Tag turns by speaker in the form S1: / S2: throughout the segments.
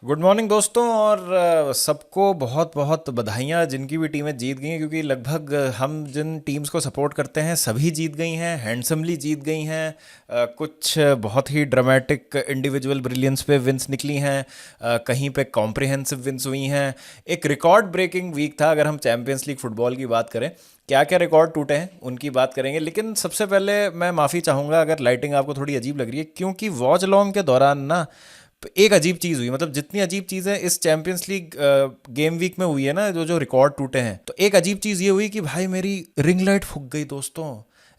S1: Good morning दोस्तों और सबको बहुत बहुत बधाइयाँ जिनकी भी टीमें जीत गई हैं, क्योंकि लगभग हम जिन टीम्स को सपोर्ट करते हैं सभी जीत गई हैं, हैंडसमली जीत गई हैं। कुछ बहुत ही ड्रामेटिक इंडिविजुअल ब्रिलियंस पे विंस निकली हैं। कहीं पे कॉम्प्रिहेंसिव विंस हुई हैं। एक रिकॉर्ड ब्रेकिंग वीक था अगर हम चैंपियंस लीग फुटबॉल की बात करें। क्या क्या रिकॉर्ड टूटे हैं उनकी बात करेंगे, लेकिन सबसे पहले मैं माफ़ी चाहूँगा अगर लाइटिंग आपको थोड़ी अजीब लग रही है, क्योंकि वॉच अलॉन्ग के दौरान ना एक अजीब चीज़ हुई। मतलब जितनी अजीब चीज़ें इस चैंपियंस लीग गेम वीक में हुई है ना, जो जो रिकॉर्ड टूटे हैं, तो एक अजीब चीज़ ये हुई कि भाई मेरी रिंग लाइट फूक गई दोस्तों।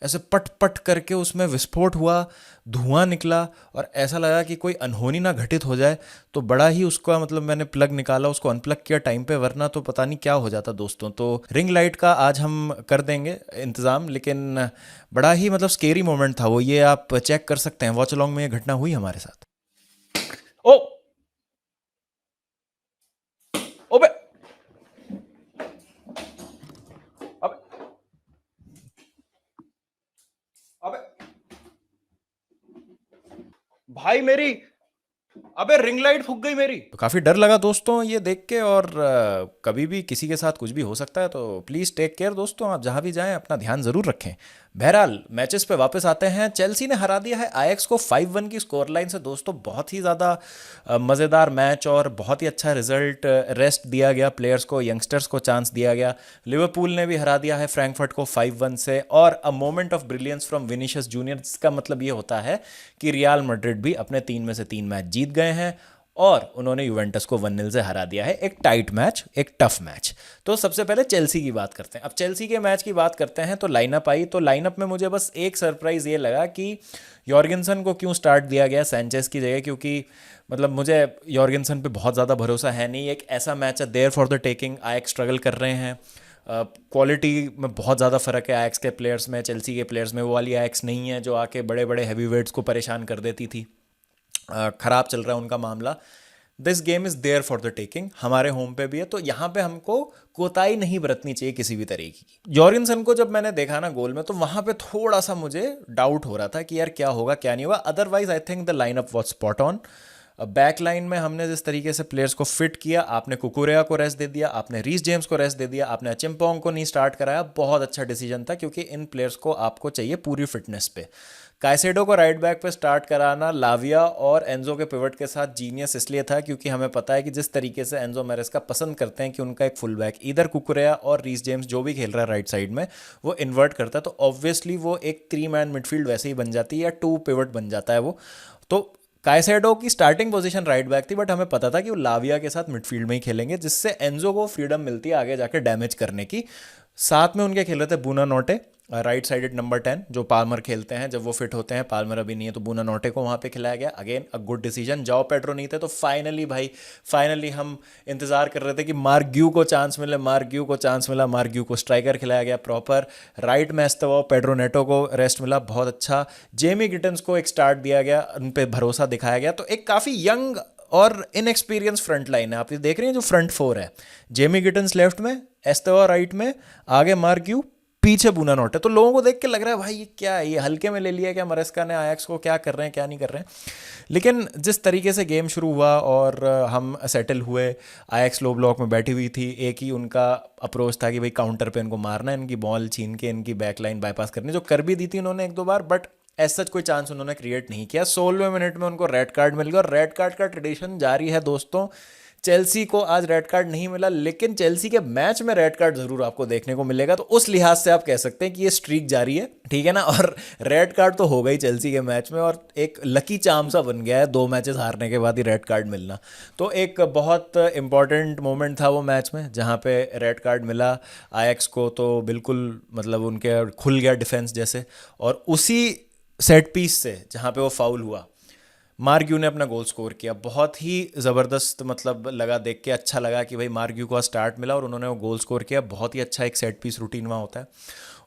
S1: ऐसे पट पट करके उसमें विस्फोट हुआ, धुआं निकला, और ऐसा लगा कि कोई अनहोनी ना घटित हो जाए। तो बड़ा ही उसका मतलब मैंने प्लग निकाला, उसको अनप्लग किया टाइम पे, वरना तो पता नहीं क्या हो जाता दोस्तों। तो रिंग लाइट का आज हम कर देंगे इंतज़ाम, लेकिन बड़ा ही मतलब स्केरी मोमेंट था वो। ये आप चेक कर सकते हैं, वॉच अलॉन्ग में ये घटना हुई हमारे साथ। ओ ओबे अबे अबे भाई मेरी, अबे रिंग लाइट फूक गई मेरी। तो काफ़ी डर लगा दोस्तों ये देख के, और कभी भी किसी के साथ कुछ भी हो सकता है, तो प्लीज़ टेक केयर दोस्तों। आप जहाँ भी जाएं अपना ध्यान ज़रूर रखें। बहरहाल मैचेस पे वापस आते हैं। चेल्सी ने हरा दिया है आयक्स को 5-1 की स्कोर लाइन से दोस्तों। बहुत ही ज़्यादा मज़ेदार मैच और बहुत ही अच्छा रिजल्ट। रेस्ट दिया गया प्लेयर्स को, यंगस्टर्स को चांस दिया गया। लिवरपूल ने भी हरा दिया है फ्रैंकफर्ट को 5-1 से, और a moment of brilliance from Vinicius junior, जिसका मतलब ये होता है कि रियल मैड्रिड भी अपने 3 में से 3 मैच जीत गए हैं और उन्होंने यूवेंटस को 1-0 से हरा दिया है। एक टाइट मैच, एक टफ मैच। तो सबसे पहले चेल्सी की बात करते हैं। अब चेल्सी के मैच की बात करते हैं तो लाइनअप आई, तो लाइनअप में मुझे बस एक सरप्राइज ये लगा कि यॉर्गेंसन को क्यों स्टार्ट दिया गया सैंचेज की जगह, क्योंकि मतलब मुझे यॉर्गेंसन पे बहुत ज़्यादा भरोसा है नहीं। एक ऐसा मैच है देयर फॉर द टेकिंग। आयक्स स्ट्रगल कर रहे हैं, क्वालिटी में बहुत ज़्यादा फ़र्क है आयक्स के प्लेयर्स में, चेल्सी के प्लेयर्स में। वो वाली आयक्स नहीं है जो आके बड़े बड़े हैवी वेट्स को परेशान कर देती थी। ख़राब चल रहा है उनका मामला। This game is there for the taking, हमारे होम पे भी है, तो यहाँ पे हमको कोताही नहीं बरतनी चाहिए किसी भी तरीके की। जॉर्गिनसन को जब मैंने देखा ना गोल में, तो वहाँ पे थोड़ा सा मुझे डाउट हो रहा था कि यार क्या होगा क्या नहीं होगा। Otherwise I think the lineup was spot on. Back line में हमने जिस तरीके से प्लेयर्स को फिट किया, आपने कुकुरेया को रेस्ट दे दिया, आपने रीस जेम्स को रेस्ट दे दिया, आपने चिम्पोंग को नहीं स्टार्ट कराया, बहुत अच्छा डिसीजन था, क्योंकि इन प्लेयर्स को आपको चाहिए पूरी फिटनेस पे। काइसेडो को राइट बैक पे स्टार्ट कराना लाविया और एंजो के पिवट के साथ जीनियस इसलिए था क्योंकि हमें पता है कि जिस तरीके से एंजो मैरेस्का पसंद करते हैं कि उनका एक फुल बैक इधर कुकुरेया और रीस जेम्स जो भी खेल रहा है राइट साइड में वो इन्वर्ट करता है, तो ऑब्वियसली वो एक 3 मैन मिडफील्ड वैसे ही बन जाती है या 2 पिवट बन जाता है वो। तो काइसेडो की स्टार्टिंग पोजीशन राइट बैक थी, बट हमें पता था कि वो लाविया के साथ मिडफील्ड में ही खेलेंगे, जिससे एंजो को फ्रीडम मिलती है आगे जाकर डैमेज करने की। साथ में उनके खेल रहे थे बूना नोटे, राइट साइडेड नंबर 10, जो पाल्मर खेलते हैं जब वो फिट होते हैं। पाल्मर अभी नहीं है, तो बूना नोटे को वहाँ पे खिलाया गया। Again a good decision. जाओ पेड्रो नहीं थे, तो फाइनली भाई, फाइनली हम इंतजार कर रहे थे कि मार्क ग्यू को चांस मिले। मार्क ग्यू को चांस मिला, मार्क ग्यू को स्ट्राइकर खिलाया गया प्रॉपर। राइट में एस्तेवो पेड्रो नेटो को रेस्ट मिला, बहुत अच्छा। जेमी गिटन्स को एक स्टार्ट दिया गया, उन पर भरोसा दिखाया गया। तो एक काफ़ी यंग और इनएक्सपीरियंस फ्रंट लाइन है। आप ये देख रहे हैं जो फ्रंट फोर है, जेमी गिटन्स लेफ्ट में, एस्तेवा राइट में, आगे मार्क ग्यू, पीछे बूना नोट है। तो लोगों को देख के लग रहा है भाई ये क्या है, ये हल्के में ले लिया क्या मरेस्का ने आयक्स को, क्या कर रहे हैं क्या नहीं कर रहे हैं। लेकिन जिस तरीके से गेम शुरू हुआ और हम सेटल हुए, आयक्स लो ब्लॉक में बैठी हुई थी, एक ही उनका अप्रोच था कि भाई काउंटर पे इनको मारना है, इनकी बॉल छीन के इनकी बैक लाइन बाईपास करनी, जो कर भी दी थी उन्होंने 1-2 बार, बट ऐसा कोई चांस उन्होंने क्रिएट नहीं किया। 16वें मिनट में उनको रेड कार्ड मिल गया, और रेड कार्ड का ट्रेडिशन जारी है दोस्तों। चेल्सी को आज रेड कार्ड नहीं मिला, लेकिन चेल्सी के मैच में रेड कार्ड जरूर आपको देखने को मिलेगा, तो उस लिहाज से आप कह सकते हैं कि ये स्ट्रीक जारी है, ठीक है ना। और रेड कार्ड तो हो गई चेल्सी के मैच में, और एक लकी चार्म सा बन गया है 2 मैचेस हारने के बाद ही रेड कार्ड मिलना। तो एक बहुत इंपॉर्टेंट मोमेंट था वो मैच में, जहाँ पे रेड कार्ड मिला आयक्स को, तो बिल्कुल मतलब उनके खुल गया डिफेंस जैसे। और उसी सेट पीस से जहाँ पे वो फाउल हुआ, मार्ग्यू ने अपना गोल स्कोर किया। बहुत ही ज़बरदस्त मतलब लगा देख के, अच्छा लगा कि भाई मार्ग्यू को स्टार्ट मिला और उन्होंने वो गोल स्कोर किया। बहुत ही अच्छा एक सेट पीस रूटीन वहाँ होता है।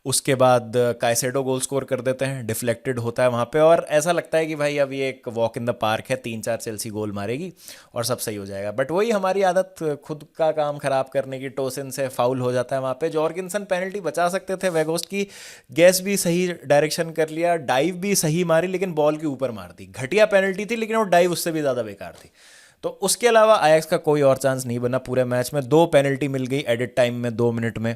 S1: उसके बाद काइसेडो गोल स्कोर कर देते हैं, डिफ्लेक्टेड होता है वहाँ पे, और ऐसा लगता है कि भाई अब ये एक वॉक इन द पार्क है, 3-4 चेल्सी गोल मारेगी और सब सही हो जाएगा। बट वही हमारी आदत, खुद का काम खराब करने की। टोसिन से फाउल हो जाता है वहाँ पे। जॉर्गिनसन पेनल्टी बचा सकते थे, वेगोस्ट की गैस भी सही डायरेक्शन कर लिया, डाइव भी सही मारी, लेकिन बॉल के ऊपर मार दी। घटिया पेनल्टी थी, लेकिन वो डाइव उससे भी ज़्यादा बेकार थी। तो उसके अलावा आयक्स का कोई और चांस नहीं बना पूरे मैच में। 2 पेनल्टी मिल गई एडिट टाइम में 2 मिनट में।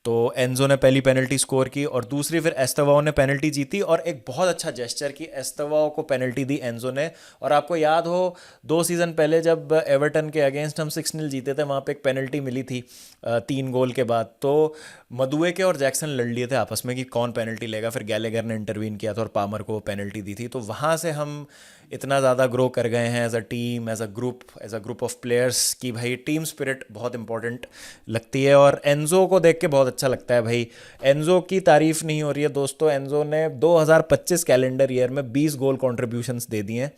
S1: तो एंजो ने पहली पेनल्टी स्कोर की और दूसरी फिर एस्तेवाओ ने पेनल्टी जीती और एक बहुत अच्छा जेस्चर की एस्तेवाओ को पेनल्टी दी एंजो ने। और आपको याद हो 2 सीज़न पहले जब एवर्टन के अगेंस्ट हम 6-0 जीते थे, वहाँ पे एक पेनल्टी मिली थी 3 गोल के बाद। तो मदुएके और जैक्सन लड़ लिए थे आपस में कि कौन पेनल्टी लेगा, फिर गैलेगर ने इंटरवीन किया था और पामर को पेनल्टी दी थी। तो वहाँ से हम इतना ज़्यादा ग्रो कर गए हैं as a team, as a group of players कि भाई टीम स्पिरिट बहुत इंपॉर्टेंट लगती है। और एंजो को देख के बहुत अच्छा लगता है भाई। एंजो की तारीफ नहीं हो रही है दोस्तों, एंजो ने 2025 कैलेंडर ईयर में 20 गोल कॉन्ट्रीब्यूशंस दे दिए हैं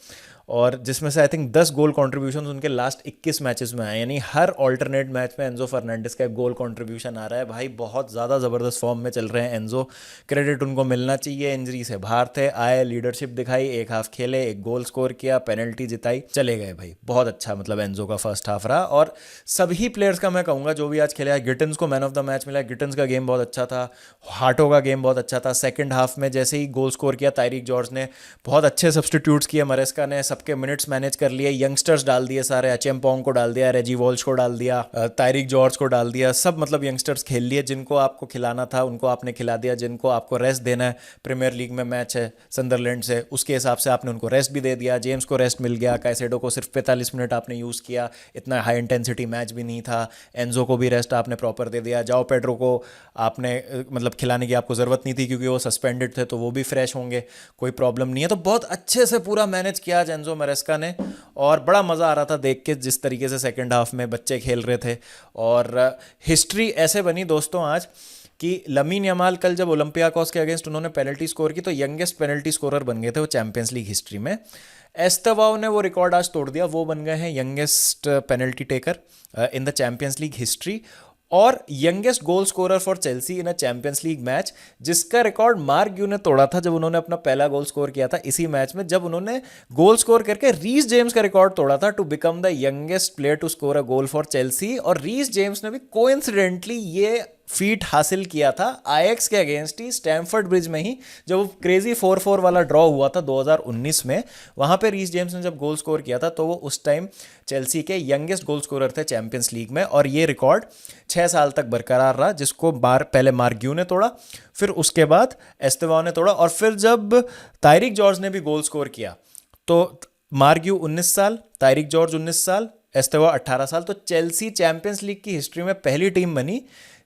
S1: और जिसमें से आई थिंक 10 गोल कॉन्ट्रीब्यूशन उनके लास्ट 21 मैचेस में आए, यानी हर ऑल्टरनेट मैच में एंजो फर्नांडिस का एक गोल कॉन्ट्रीब्यूशन आ रहा है। भाई बहुत ज़्यादा ज़बरदस्त फॉर्म में चल रहे हैं एंजो, क्रेडिट उनको मिलना चाहिए। इंजरी से बाहर थे, आए, लीडरशिप दिखाई, एक हाफ खेले, एक गोल स्कोर किया, पेनल्टी जिताई, चले गए भाई। बहुत अच्छा मतलब एंजो का फर्स्ट हाफ रहा। और सभी प्लेयर्स का मैं कहूँगा जो भी आज खेले, गिटन्स को मैन ऑफ द मैच मिला। गिटन्स का गेम बहुत अच्छा था, हाटो का गेम बहुत अच्छा था। सेकेंड हाफ में जैसे ही गोल स्कोर किया तारिक जॉर्ज ने, बहुत अच्छे सब्सटीट्यूट्स किए मरेस्का ने, सबके मिनट्स मैनेज कर लिए, यंगस्टर्स डाल दिए सारे, अचेम्पोंग को डाल दिया, रेजी वॉल्श को डाल दिया, तारिक जॉर्ज को डाल दिया, सब मतलब यंगस्टर्स खेल लिए। जिनको आपको खिलाना था उनको आपने खिला दिया, जिनको आपको रेस्ट देना है, प्रीमियर लीग में मैच है संदरलैंड से, उसके हिसाब से आपने उनको रेस्ट भी दे दिया। जेम्स को रेस्ट मिल गया, कैसेडो को सिर्फ 45 मिनट आपने यूज़ किया, इतना हाई इंटेंसिटी मैच भी नहीं था। एंजो को भी रेस्ट आपने प्रॉपर दे दिया। जाओ पेड्रो को आपने मतलब खिलाने की आपको ज़रूरत नहीं थी क्योंकि वो सस्पेंडेड थे, तो वो भी फ्रेश होंगे, कोई प्रॉब्लम नहीं है। तो बहुत अच्छे से पूरा मैनेज किया एंजो मरेस्का ने और बड़ा मज़ा आ रहा था देख के जिस तरीके से सेकंड हाफ में बच्चे खेल रहे थे। और हिस्ट्री ऐसे बनी दोस्तों आज कि लमीन यमाल कल जब ओलंपियाकोस के अगेंस्ट उन्होंने पेनल्टी स्कोर की तो यंगेस्ट पेनल्टी स्कोरर बन गए थे वो चैंपियंस लीग हिस्ट्री में। एस्तेवाओ ने वो रिकॉर्ड आज तोड़ दिया, वो बन गए हैं youngest penalty taker in the Champions League history और youngest goal scorer for Chelsea in a Champions League match, जिसका रिकॉर्ड मार्क ग्यू ने तोड़ा था जब उन्होंने अपना पहला गोल स्कोर किया था इसी मैच में, जब उन्होंने गोल स्कोर करके रीस जेम्स का रिकॉर्ड तोड़ा था to become the youngest player to score a goal for Chelsea. और रीस जेम्स ने भी कोइंसिडेंटली ये फीट हासिल किया था आयक्स के अगेंस्ट ही स्टैमफर्ड ब्रिज में ही, जब वो क्रेजी 4-4 वाला ड्रॉ हुआ था 2019 में। वहाँ पे रीस जेम्स ने जब गोल स्कोर किया था तो वो उस टाइम चेल्सी के यंगेस्ट गोल स्कोरर थे चैंपियंस लीग में और ये रिकॉर्ड 6 साल तक बरकरार रहा, जिसको पहले मार्क ग्यू ने तोड़ा, फिर उसके बाद एस्तेवाओ ने तोड़ा और फिर जब तारिक जॉर्ज ने भी गोल स्कोर किया तो मार्क ग्यू 19 साल, तारिक जॉर्ज 19 साल, एस्तेवाओ 18 साल। तो चेल्सी चैंपियंस लीग की हिस्ट्री में पहली टीम बनी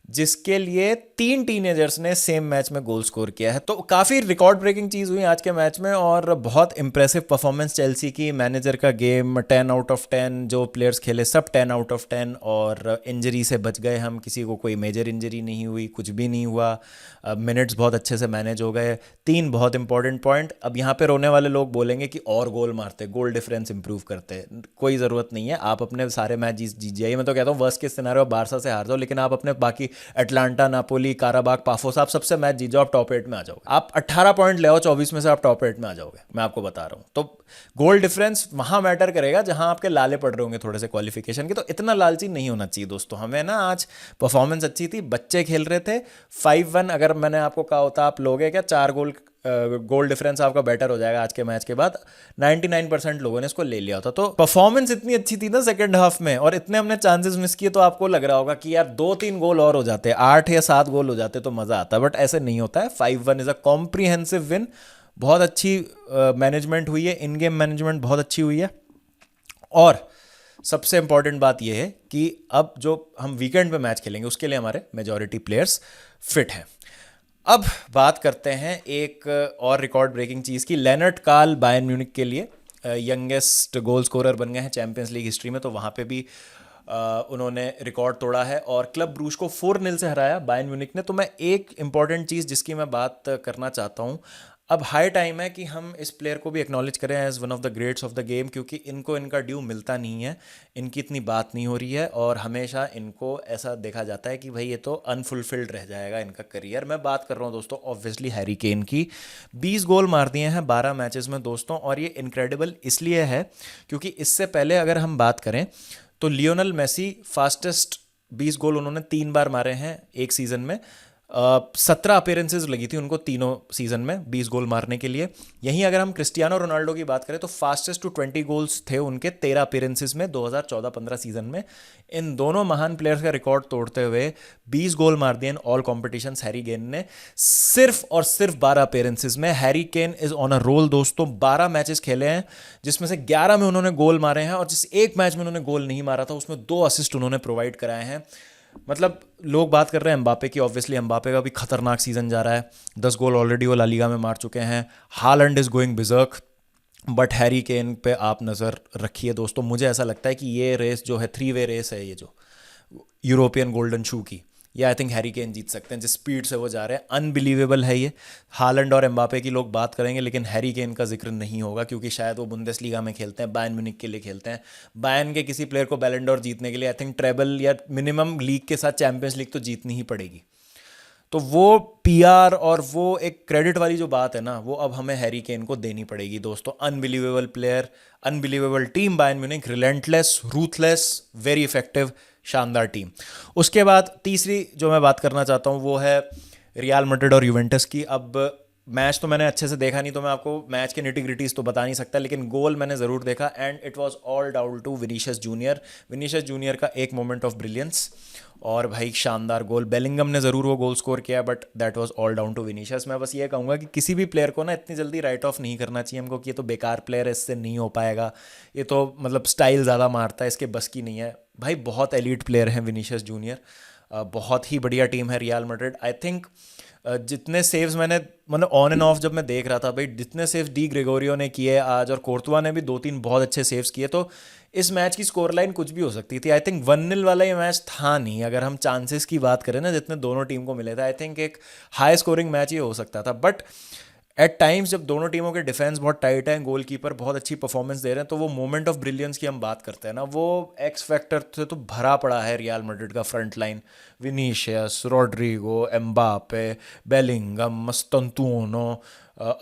S1: जिसके लिए 3 टीनेजर्स ने सेम मैच में गोल स्कोर किया है। तो काफ़ी रिकॉर्ड ब्रेकिंग चीज़ हुई आज के मैच में और बहुत इंप्रेसिव परफॉर्मेंस चेल्सी की। मैनेजर का गेम 10 आउट ऑफ 10, जो प्लेयर्स खेले सब 10 आउट ऑफ 10 और इंजरी से बच गए हम, किसी को कोई मेजर इंजरी नहीं हुई, कुछ भी नहीं हुआ। मिनट्स बहुत अच्छे से मैनेज हो गए। 3 बहुत इंपॉर्टेंट पॉइंट। अब यहाँ पे रोने वाले लोग बोलेंगे कि और गोल मारते, गोल डिफरेंस इंप्रूव करते, कोई ज़रूरत नहीं है। आप अपने सारे मैच जीत जाइए। मैं तो कहता हूँ वर्स्ट केस सिनेरियो बारसा से हार जाओ, लेकिन आप अपने बाकी अटलांटा, नापोली, काराबाग, पाफोस, आप सबसे मैच जीत जाओ, आप टॉप 8 में आ जाओगे। आप 18 पॉइंट ले आओ 24 में से, आप टॉप 8 में आ जाओगे, मैं आपको बता रहा हूँ। तो गोल डिफरेंस वहां मैटर करेगा जहां आपके लाले पड़ रहे होंगे थोड़े से क्वालिफिकेशन के। तो इतना लालची नहीं होना चाहिए दोस्तों हमें ना। आज परफॉर्मेंस अच्छी थी, बच्चे खेल रहे थे। 5-1 अगर मैंने आपको कहा होता आप लोगे क्या, 4 गोल डिफरेंस आपका बेटर हो जाएगा आज के मैच के बाद, 99% लोगों ने इसको ले लिया होता। तो परफॉर्मेंस इतनी अच्छी थी ना सेकंड हाफ में और इतने हमने चांसेस मिस किए, तो आपको लग रहा होगा कि यार 2-3 गोल और हो जाते, 8 या 7 गोल हो जाते तो मजा आता, बट ऐसे नहीं होता है। 5-1 इज अ कॉम्प्रीहेंसिव विन। बहुत अच्छी मैनेजमेंट हुई है, इन गेम मैनेजमेंट बहुत अच्छी हुई है। और सबसे इंपॉर्टेंट बात यह है कि अब जो हम वीकेंड पे मैच खेलेंगे उसके लिए हमारे मेजॉरिटी प्लेयर्स फिट हैं। अब बात करते हैं एक और रिकॉर्ड ब्रेकिंग चीज़ की। लेनर्ट काल बायर्न म्यूनिख के लिए यंगेस्ट गोल स्कोरर बन गए हैं चैंपियंस लीग हिस्ट्री में, तो वहाँ पे भी उन्होंने रिकॉर्ड तोड़ा है और क्लब ब्रूज को 4-0 से हराया बायर्न म्यूनिख ने। तो मैं एक इंपॉर्टेंट चीज़ जिसकी मैं बात करना चाहता हूँ, अब हाई टाइम है कि हम इस प्लेयर को भी एक्नॉलेज करें as one of the greats of the game, क्योंकि इनको इनका ड्यू मिलता नहीं है, इनकी इतनी बात नहीं हो रही है और हमेशा इनको ऐसा देखा जाता है कि भाई ये तो अनफुलफिल्ड रह जाएगा इनका करियर। मैं बात कर रहा हूँ दोस्तों ऑब्वियसली हैरी केन की। 20 गोल मार दिए हैं 12 मैचेस में दोस्तों, और ये इनक्रेडिबल इसलिए है क्योंकि इससे पहले अगर हम बात करें तो लियोनल मेसी फास्टेस्ट 20 गोल उन्होंने 3 बार मारे हैं एक सीज़न में। 17 अपीयरेंसेज लगी थी उनको तीनों सीजन में 20 गोल मारने के लिए। यहीं अगर हम क्रिस्टियानो रोनाल्डो की बात करें तो फास्टेस्ट टू 20 गोल्स थे उनके 13 अपीयरेंसेज में 2014-15 सीजन में। इन दोनों महान प्लेयर्स का रिकॉर्ड तोड़ते हुए 20 गोल मार दिए in all competitions Harry Kane ने सिर्फ और सिर्फ 12 अपीयरेंसेज में। Harry Kane is on a roll दोस्तों, 12 मैचेस खेले हैं जिसमें से 11 में उन्होंने गोल मारे हैं, और जिस एक मैच में उन्होंने गोल नहीं मारा था उसमें 2 असिस्ट उन्होंने प्रोवाइड कराए हैं। मतलब लोग बात कर रहे हैं एम्बापे की, ऑब्वियसली एम्बापे का भी खतरनाक सीजन जा रहा है, 10 गोल ऑलरेडी वो ला लीगा में मार चुके हैं। Haaland is going berserk, but Harry Kane पे आप नज़र रखिए दोस्तों। मुझे ऐसा लगता है कि ये रेस जो है 3-वे रेस है, ये जो यूरोपियन गोल्डन शू की, ये आई थिंक हैरी केन जीत सकते हैं जिस स्पीड से वो जा रहे हैं। अनबिलीवेबल है ये। हालैंड और एम्बापे की लोग बात करेंगे लेकिन हैरी केन का जिक्र नहीं होगा क्योंकि शायद वो बुंदेसलीगा में खेलते हैं, बायर्न म्यूनिख के लिए खेलते हैं। बायर्न के किसी प्लेयर को बैलन डोर जीतने के लिए आई थिंक ट्रेबल या मिनिमम लीग के साथ चैंपियंस लीग तो जीतनी ही पड़ेगी। तो वो पीआर और वो एक क्रेडिट वाली जो बात है ना, वो अब हमें हैरी केन को देनी पड़ेगी दोस्तों। Unbelievable player, unbelievable team Bayern Munich, relentless, ruthless, very effective, शानदार टीम। उसके बाद तीसरी जो मैं बात करना चाहता हूँ वो है रियल मैड्रिड और यूवेंटस की। अब मैच तो मैंने अच्छे से देखा नहीं तो मैं आपको मैच के निटी ग्रिटीज तो बता नहीं सकता, लेकिन गोल मैंने ज़रूर देखा and it was all down to Vinicius junior. Vinicius junior का एक मोमेंट ऑफ ब्रिलियंस और भाई शानदार गोल। बेलिंगम ने ज़रूर वो गोल स्कोर किया but that was all down to Vinicius. मैं बस ये कहूँगा कि किसी भी प्लेयर को ना इतनी जल्दी राइट ऑफ नहीं करना चाहिए हमको कि ये तो बेकार प्लेयर है, इससे नहीं हो पाएगा, ये तो मतलब स्टाइल ज़्यादा मारता है, इसके बस की नहीं है। भाई बहुत एलीट प्लेयर हैं विनीशियस जूनियर, बहुत ही बढ़िया टीम है रियल मैड्रिड। आई थिंक जितने सेव्स मैंने मतलब ऑन एंड ऑफ जब मैं देख रहा था भाई, जितने सेव्स डी ग्रेगोरियो ने किए आज और कोर्तुआ ने भी 2-3 बहुत अच्छे सेव्स किए, तो इस मैच की स्कोर लाइन कुछ भी हो सकती थी। आई थिंक 1-0 वाला ये मैच था नहीं, अगर हम चांसेस की बात करें ना जितने दोनों टीम को मिले थे, आई थिंक एक हाई स्कोरिंग मैच ही हो सकता था। बट एट टाइम्स जब दोनों टीमों के डिफेंस बहुत टाइट हैं, गोलकीपर बहुत अच्छी परफॉर्मेंस दे रहे हैं, तो वो मोमेंट ऑफ ब्रिलियंस की हम बात करते हैं ना, वो एक्स फैक्टर से तो भरा पड़ा है रियल मैड्रिड का front line. Vinicius, Rodrygo, Mbappe, Bellingham, Mastantuono,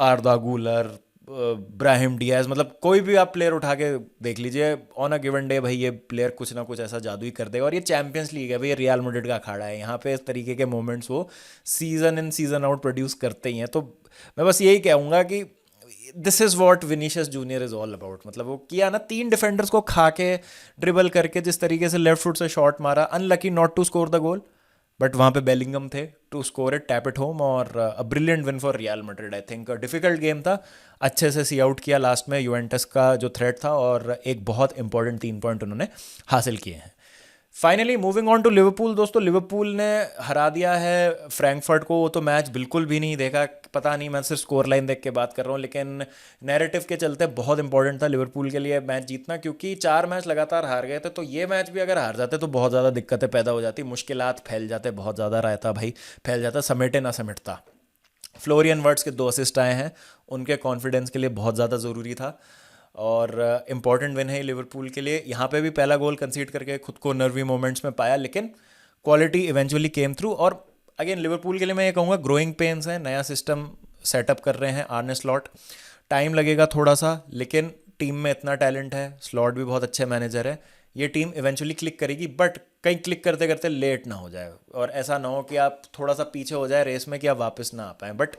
S1: Arda Guler, Brahim Diaz, मतलब कोई भी आप प्लेयर उठा के देख लीजिए, ऑन अ गिवन डे भाई ये प्लेयर कुछ ना कुछ ऐसा जादू ही कर देगा। और ये चैंपियंस लीग है भाई, ये रियल मैड्रिड का अखाड़ा है, यहाँ पे इस तरीके के मोमेंट्स वो season in season out produce करते ही हैं। तो मैं बस यही कहूँगा कि this is what Vinicius junior is all about. मतलब वो किया ना 3 डिफेंडर्स को खा के ड्रिबल करके, जिस तरीके से लेफ्ट फुट से शॉट मारा, unlucky not to score the goal, but वहाँ पे बेलिंगम थे to score it, tap it home, और a brilliant win for Real Madrid. I think difficult game था, अच्छे से सी आउट किया लास्ट में यूवेंटस का जो थ्रेट था, और एक बहुत इंपॉर्टेंट 3 पॉइंट उन्होंने हासिल किए हैं। Finally moving on to Liverpool दोस्तों, लिवरपूल ने हरा दिया है फ्रैंकफर्ट को। वो तो मैच बिल्कुल भी नहीं देखा, पता नहीं, मैं सिर्फ स्कोर लाइन देख के बात कर रहा हूँ, लेकिन नैरेटिव के चलते बहुत इंपॉर्टेंट था लिवरपूल के लिए मैच जीतना, क्योंकि 4 मैच लगातार हार गए थे। तो ये मैच भी अगर हार जाते तो बहुत ज़्यादा दिक्कतें पैदा हो जाती, मुश्किलात फैल जाते, बहुत ज़्यादा रहता भाई, फैल जाता, समेटे ना समेटता। फ्लोरियन वर्ड्स के 2 असिस्ट आए हैं, उनके कॉन्फिडेंस के लिए बहुत ज़्यादा ज़रूरी था, और इम्पॉर्टेंट विन है लिवरपूल के लिए। यहाँ पे भी पहला गोल कंसीड करके खुद को नर्वी मोमेंट्स में पाया, लेकिन क्वालिटी इवेंचुअली केम थ्रू। और अगेन लिवरपूल के लिए मैं ये कहूँगा ग्रोइंग पेन्स हैं, नया सिस्टम सेटअप कर रहे हैं आर्ने स्लॉट, टाइम लगेगा थोड़ा सा, लेकिन टीम में इतना टैलेंट है, स्लॉट भी बहुत अच्छे मैनेजर है, ये टीम इवेंचुअली क्लिक करेगी। बट कहीं क्लिक करते करते लेट ना हो जाए, और ऐसा ना हो कि आप थोड़ा सा पीछे हो जाए रेस में कि आप वापस ना आ पाएँ। बट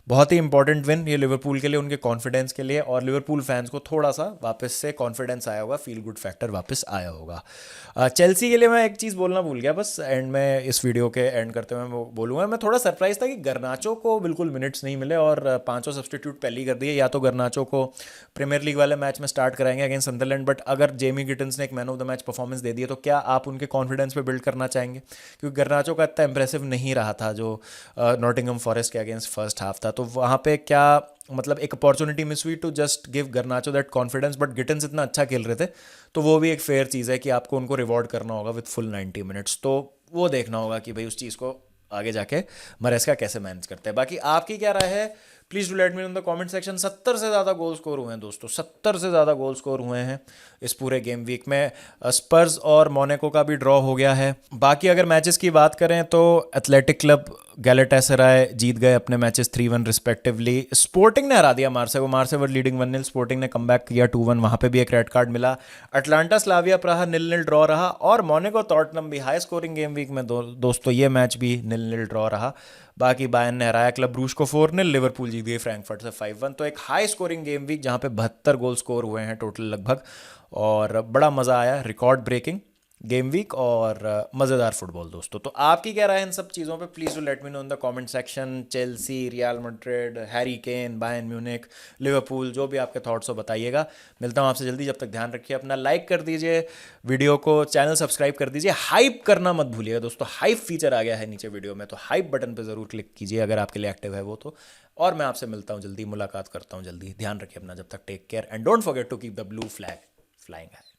S1: बहुत ही इंपॉर्टेंट विन ये लिवरपूल के लिए, उनके कॉन्फिडेंस के लिए, और लिवरपूल फैंस को थोड़ा सा वापस से कॉन्फिडेंस आया होगा, फील गुड फैक्टर वापस आया होगा। चेल्सी के लिए मैं एक चीज़ बोलना भूल गया, बस एंड में इस वीडियो के एंड करते हुए मैं बोलूँगा, मैं थोड़ा सरप्राइज था कि गर्नाचो को बिल्कुल मिनट्स नहीं मिले और 5 सब्सटीट्यूट पहले ही कर दिए। या तो गर्नाचो को प्रीमियर लीग वाले मैच में स्टार्ट कराएंगे अगेंस्ट सनदरलैंड, बट अगर जेमी गिटन्स ने एक man of the match performance दे दी है तो क्या आप उनके कॉन्फिडेंस पे बिल्ड करना चाहेंगे? क्योंकि गर्नाचो का इतना इंप्रेसिव नहीं रहा था जो नॉटिंघम फॉरेस्ट के अगेंस्ट फर्स्ट हाफ था, तो वहाँ पे क्या मतलब एक अपॉर्चुनिटी मिस हुई to just give Garnacho that confidence, but Gittens इतना अच्छा खेल रहे थे, तो वो भी एक फेयर चीज़ है कि आपको उनको रिवॉर्ड करना होगा विद फुल 90 मिनट्स। तो वो देखना होगा कि भाई उस चीज़ को आगे जाके मरेस्का कैसे मैनेज करते हैं। बाकी आपकी क्या राय है please do let me in the comment section. 70 से ज़्यादा गोल स्कोर हुए हैं दोस्तों, 70 से ज़्यादा गोल स्कोर हुए हैं इस पूरे गेम वीक में। स्पर्स और मोनाको का भी ड्रॉ हो गया है। बाकी अगर मैचेस की बात करें तो एथलेटिक क्लब गैलेटासराय जीत गए अपने मैचेस 3-1 रिस्पेक्टिवली। स्पोर्टिंग ने हरा दिया मार्से को, मार्से वर लीडिंग 1-0, स्पोर्टिंग ने कम बैक किया 2-1, वहाँ पे भी एक रेड कार्ड मिला। अटलांटा स्लाविया प्राहा 0-0 ड्रॉ रहा, और मोनाको टॉटनम भी हाई स्कोरिंग गेम वीक में दोस्तों ये मैच भी 0-0 ड्रॉ रहा। बाकी बायर्न ने हराया क्लब ब्रूज को 4-0, लिवरपूल जीत गई फ्रैंकफर्ट से 5-1। तो एक हाई स्कोरिंग गेम वीक जहाँ पे 72 गोल स्कोर हुए हैं टोटल लगभग, और बड़ा मज़ा आया, रिकॉर्ड ब्रेकिंग गेम वीक और मज़ेदार फुटबॉल दोस्तों। तो आपकी क्या राय है इन सब चीज़ों पे? Please do let me know in the comment section. Chelsea, real Madrid, Harry Kane, Bayern Munich, Liverpool, जो भी आपके थॉट्स हो बताइएगा। मिलता हूँ आपसे जल्दी, जब तक ध्यान रखिए अपना, लाइक कर दीजिए वीडियो को, चैनल सब्सक्राइब कर दीजिए, हाइप करना मत भूलिएगा दोस्तों। हाइप फीचर आ गया है नीचे वीडियो में, तो हाइप बटन पर ज़रूर क्लिक कीजिए अगर आपके लिए एक्टिव है वो तो। और मैं आपसे मिलता हूँ जल्दी, मुलाकात करता हूँ जल्दी। ध्यान रखिए अपना, जब तक take care and don't forget to keep the blue flag flying high.